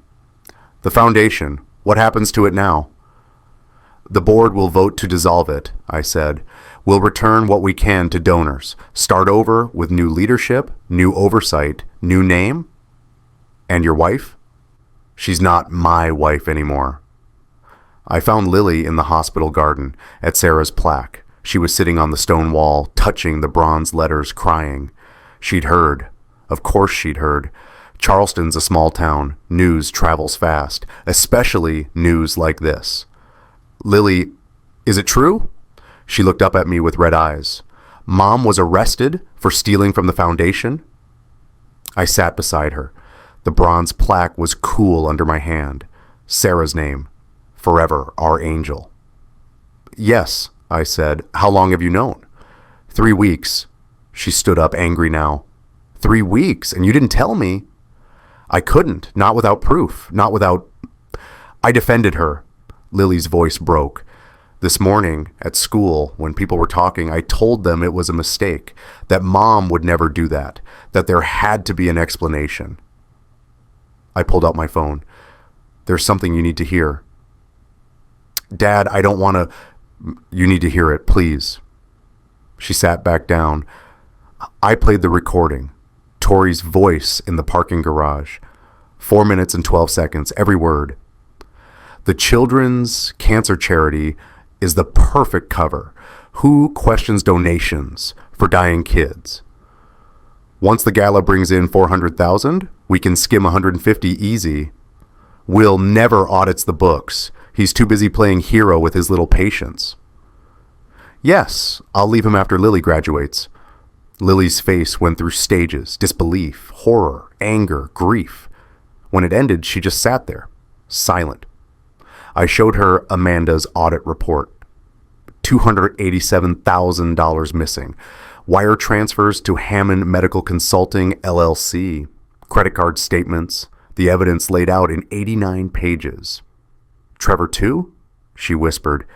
The foundation, what happens to it now? The board will vote to dissolve it, I said. We'll return what we can to donors. Start over with new leadership, new oversight, new name. And your wife? She's not my wife anymore. I found Lily in the hospital garden at Sarah's plaque. She was sitting on the stone wall, touching the bronze letters, crying. She'd heard. Of course she'd heard. Charleston's a small town. News travels fast, especially news like this. Lily, is it true? She looked up at me with red eyes. Mom was arrested for stealing from the foundation? I sat beside her. The bronze plaque was cool under my hand. Sarah's name. Forever, our angel. Yes, I said. How long have you known? 3 weeks. She stood up, angry now. 3 weeks, and you didn't tell me? I couldn't, not without proof, not without... I defended her. Lily's voice broke. This morning, at school, when people were talking, I told them it was a mistake, that Mom would never do that there had to be an explanation. I pulled out my phone. There's something you need to hear. Dad, I don't want to... You need to hear it, please. She sat back down. I played the recording. Tori's voice in the parking garage. 4 minutes and 12 seconds, every word. The Children's Cancer Charity is the perfect cover. Who questions donations for dying kids? Once the gala brings in 400,000, we can skim 150 easy. Will never audits the books. He's too busy playing hero with his little patients. Yes, I'll leave him after Lily graduates. Lily's face went through stages, disbelief, horror, anger, grief. When it ended, she just sat there, silent. I showed her Amanda's audit report. $287,000 missing. Wire transfers to Hammond Medical Consulting, LLC. Credit card statements. The evidence laid out in 89 pages. Trevor too? She whispered.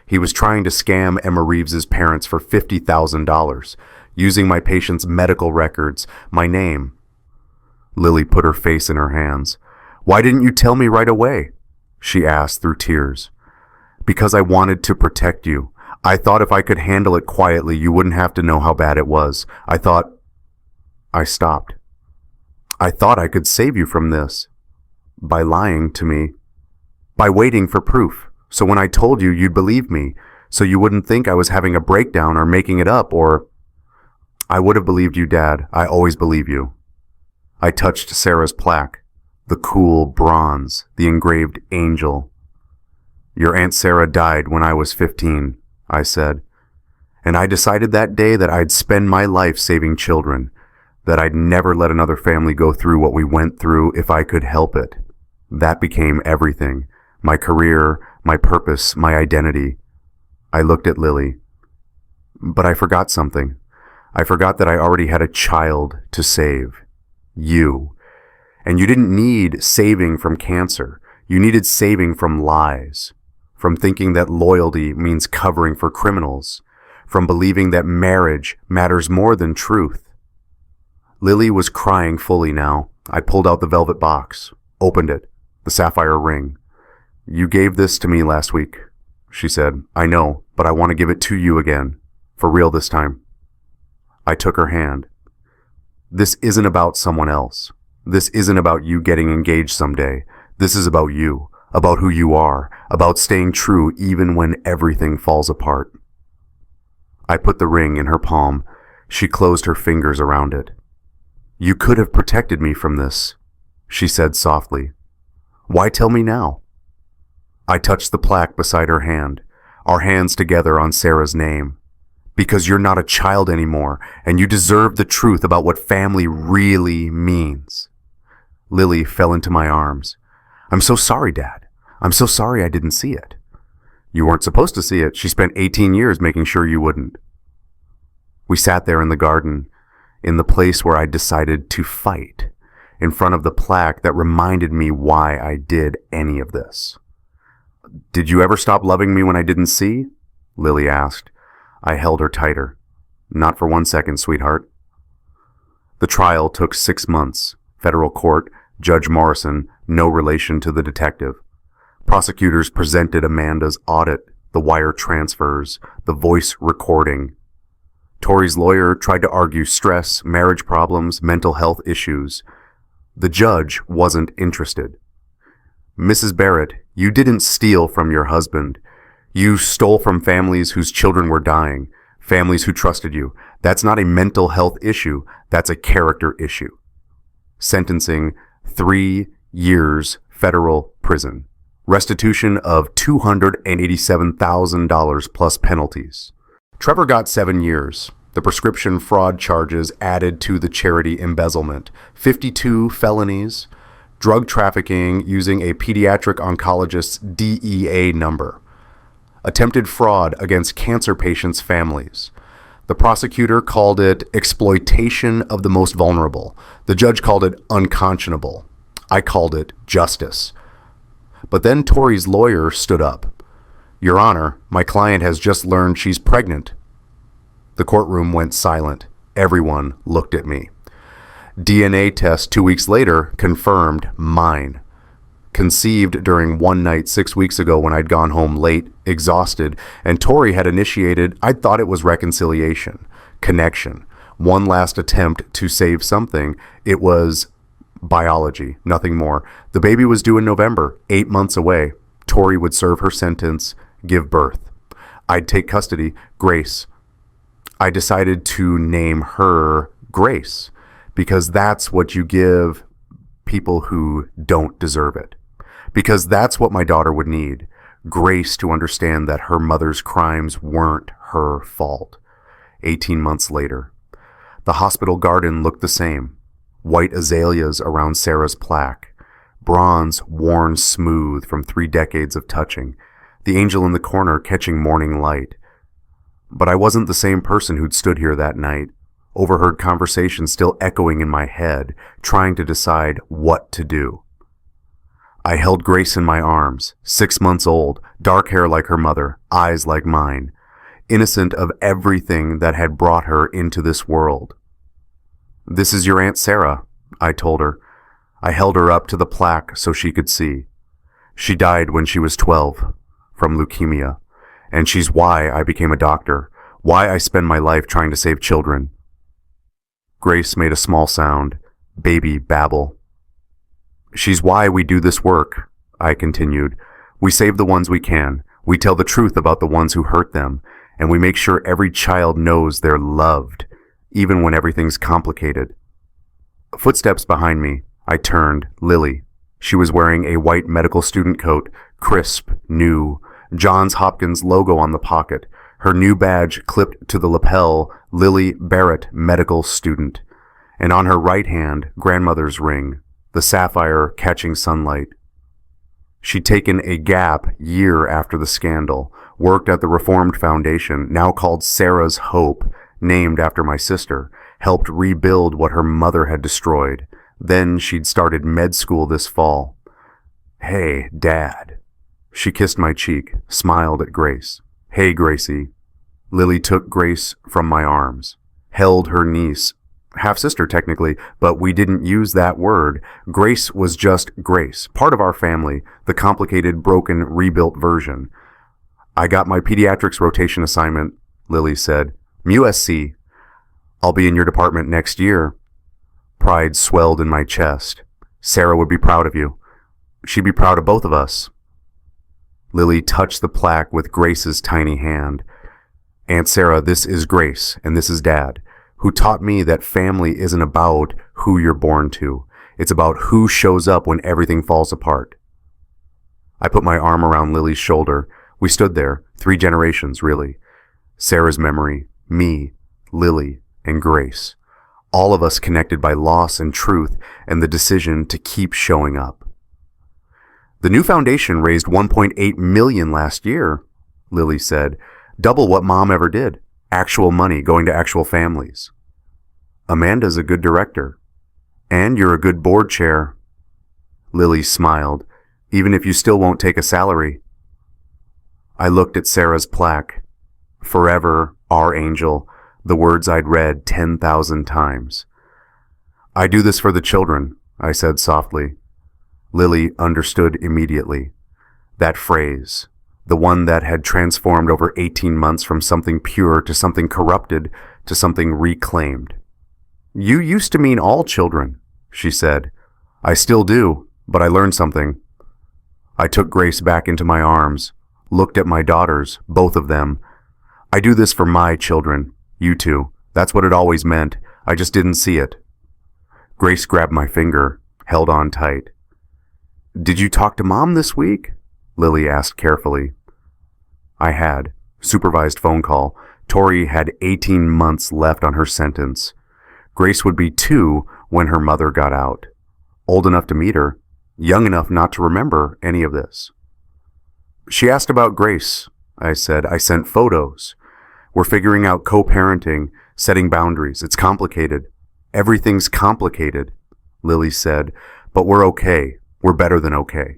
He was trying to scam Emma Reeves's parents for $50,000, using my patient's medical records, my name. Lily put her face in her hands. Why didn't you tell me right away? She asked through tears. Because I wanted to protect you. I thought if I could handle it quietly, you wouldn't have to know how bad it was. I stopped. I thought I could save you from this. By lying to me. By waiting for proof. So when I told you, you'd believe me. So you wouldn't think I was having a breakdown or making it up or... I would have believed you, Dad. I always believe you. I touched Sarah's plaque. The cool bronze, the engraved angel. Your Aunt Sarah died when I was 15, I said. And I decided that day that I'd spend my life saving children, that I'd never let another family go through what we went through if I could help it. That became everything. My career, my purpose, my identity. I looked at Lily. But I forgot something. I forgot that I already had a child to save. You. And you didn't need saving from cancer. You needed saving from lies. From thinking that loyalty means covering for criminals. From believing that marriage matters more than truth. Lily was crying fully now. I pulled out the velvet box, opened it, the sapphire ring. You gave this to me last week, she said. I know, but I want to give it to you again. For real this time. I took her hand. This isn't about someone else. This isn't about you getting engaged someday. This is about you, about who you are, about staying true even when everything falls apart. I put the ring in her palm. She closed her fingers around it. You could have protected me from this, she said softly. Why tell me now? I touched the plaque beside her hand, our hands together on Sarah's name. Because you're not a child anymore, and you deserve the truth about what family really means. Lily fell into my arms. I'm so sorry, Dad. I'm so sorry I didn't see it. You weren't supposed to see it. She spent 18 years making sure you wouldn't. We sat there in the garden, in the place where I decided to fight, in front of the plaque that reminded me why I did any of this. Did you ever stop loving me when I didn't see? Lily asked. I held her tighter. Not for 1 second, sweetheart. The trial took 6 months. Federal court, Judge Morrison, no relation to the detective. Prosecutors presented Amanda's audit, the wire transfers, the voice recording. Tori's lawyer tried to argue stress, marriage problems, mental health issues. The judge wasn't interested. Mrs. Barrett, you didn't steal from your husband. You stole from families whose children were dying, families who trusted you. That's not a mental health issue. That's a character issue. Sentencing, 3 years federal prison. Restitution of $287,000 plus penalties. Trevor got 7 years. The prescription fraud charges added to the charity embezzlement. 52 felonies. Drug trafficking using a pediatric oncologist's DEA number. Attempted fraud against cancer patients' families. The prosecutor called it exploitation of the most vulnerable. The judge called it unconscionable. I called it justice. But then Tori's lawyer stood up. Your Honor, my client has just learned she's pregnant. The courtroom went silent. Everyone looked at me. DNA test 2 weeks later confirmed mine. Conceived during one night 6 weeks ago when I'd gone home late, exhausted, and Tori had initiated, I thought it was reconciliation, connection, one last attempt to save something. It was biology, nothing more. The baby was due in November, 8 months away. Tori would serve her sentence, give birth. I'd take custody, Grace. I decided to name her Grace because that's what you give people who don't deserve it. Because that's what my daughter would need. Grace to understand that her mother's crimes weren't her fault. 18 months later. The hospital garden looked the same. White azaleas around Sarah's plaque. Bronze worn smooth from 3 decades of touching. The angel in the corner catching morning light. But I wasn't the same person who'd stood here that night. Overheard conversations still echoing in my head, trying to decide what to do. I held Grace in my arms, 6 months old, dark hair like her mother, eyes like mine, innocent of everything that had brought her into this world. This is your Aunt Sarah, I told her. I held her up to the plaque so she could see. She died when she was 12, from leukemia, and she's why I became a doctor, why I spend my life trying to save children. Grace made a small sound, baby babble. She's why we do this work, I continued. We save the ones we can. We tell the truth about the ones who hurt them, and we make sure every child knows they're loved, even when everything's complicated. Footsteps behind me. I turned. Lily. She was wearing a white medical student coat, crisp, new, Johns Hopkins logo on the pocket. Her new badge clipped to the lapel, Lily Barrett, medical student. And on her right hand, grandmother's ring, the sapphire catching sunlight. She'd taken a gap year after the scandal, worked at the Reformed Foundation, now called Sarah's Hope, named after my sister, helped rebuild what her mother had destroyed. Then she'd started med school this fall. "Hey, Dad." She kissed my cheek, smiled at Grace. "Hey, Gracie." Lily took Grace from my arms, held her niece, half-sister technically, but we didn't use that word. Grace was just Grace, part of our family, the complicated, broken, rebuilt version. "I got my pediatrics rotation assignment," Lily said. "USC. I'll be in your department next year." Pride swelled in my chest. "Sarah would be proud of you. She'd be proud of both of us." Lily touched the plaque with Grace's tiny hand. "Aunt Sarah, this is Grace, and this is Dad, who taught me that family isn't about who you're born to. It's about who shows up when everything falls apart." I put my arm around Lily's shoulder. We stood there, 3 generations, really. Sarah's memory, me, Lily, and Grace. All of us connected by loss and truth and the decision to keep showing up. "The new foundation raised $1.8 million last year," Lily said. "Double what Mom ever did. Actual money going to actual families." "Amanda's a good director. And you're a good board chair." Lily smiled. "Even if you still won't take a salary." I looked at Sarah's plaque. "Forever, our angel," the words I'd read 10,000 times. "I do this for the children," I said softly. Lily understood immediately. That phrase, the one that had transformed over 18 months from something pure to something corrupted to something reclaimed. "You used to mean all children," she said. "I still do, but I learned something." I took Grace back into my arms, looked at my daughters, both of them. "I do this for my children, you two. That's what it always meant. I just didn't see it." Grace grabbed my finger, held on tight. "Did you talk to Mom this week?" Lily asked carefully. I had. Supervised phone call. Tori had 18 months left on her sentence. Grace would be 2 when her mother got out. Old enough to meet her, young enough not to remember any of this. "She asked about Grace," I said. "I sent photos. We're figuring out co-parenting, setting boundaries. It's complicated." "Everything's complicated," Lily said, "but we're okay. We're better than okay."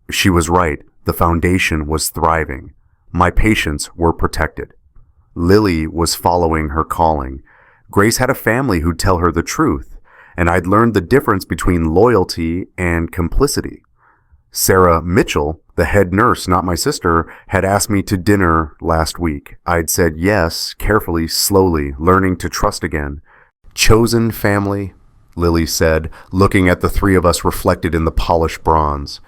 She was right. The foundation was thriving. My patients were protected. Lily was following her calling. Grace had a family who'd tell her the truth, and I'd learned the difference between loyalty and complicity. Sarah Mitchell, the head nurse, not my sister, had asked me to dinner last week. I'd said yes, carefully, slowly, learning to trust again. "Chosen family," Lily said, looking at the 3 of us reflected in the polished bronze.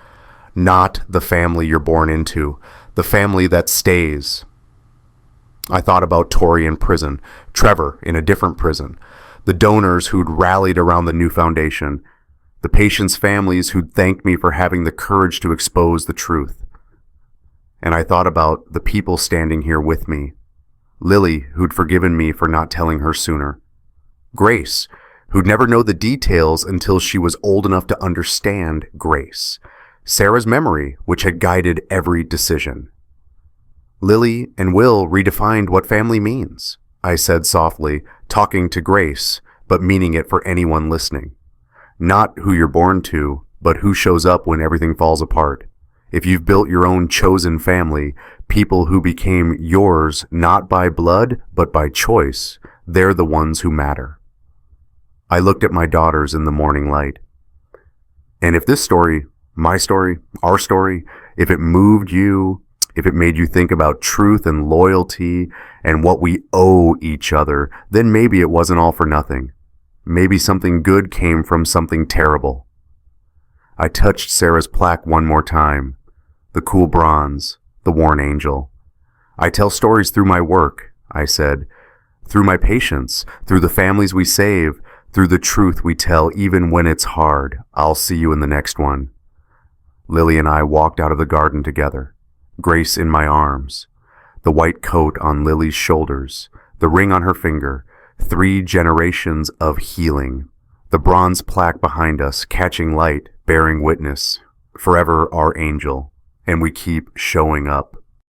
"Not the family you're born into, the family that stays." I thought about Tori in prison, Trevor in a different prison, the donors who'd rallied around the new foundation, the patients' families who'd thanked me for having the courage to expose the truth. And I thought about the people standing here with me. Lily, who'd forgiven me for not telling her sooner. Grace, who'd never know the details until she was old enough to understand Grace. Sarah's memory, which had guided every decision. Lily and Will redefined what family means, I said softly, talking to Grace, but meaning it for anyone listening. Not who you're born to, but who shows up when everything falls apart. If you've built your own chosen family, people who became yours not by blood, but by choice, they're the ones who matter. I looked at my daughters in the morning light. And if this story, my story, our story, if it moved you, if it made you think about truth and loyalty and what we owe each other, then maybe it wasn't all for nothing. Maybe something good came from something terrible. I touched Sarah's plaque one more time. The cool bronze, the worn angel. I tell stories through my work, I said. Through my patients, through the families we save, through the truth we tell even when it's hard. I'll see you in the next one. Lily and I walked out of the garden together, Grace in my arms. The white coat on Lily's shoulders, the ring on her finger, 3 generations of healing. The bronze plaque behind us, catching light, bearing witness, forever our angel. And we keep showing up.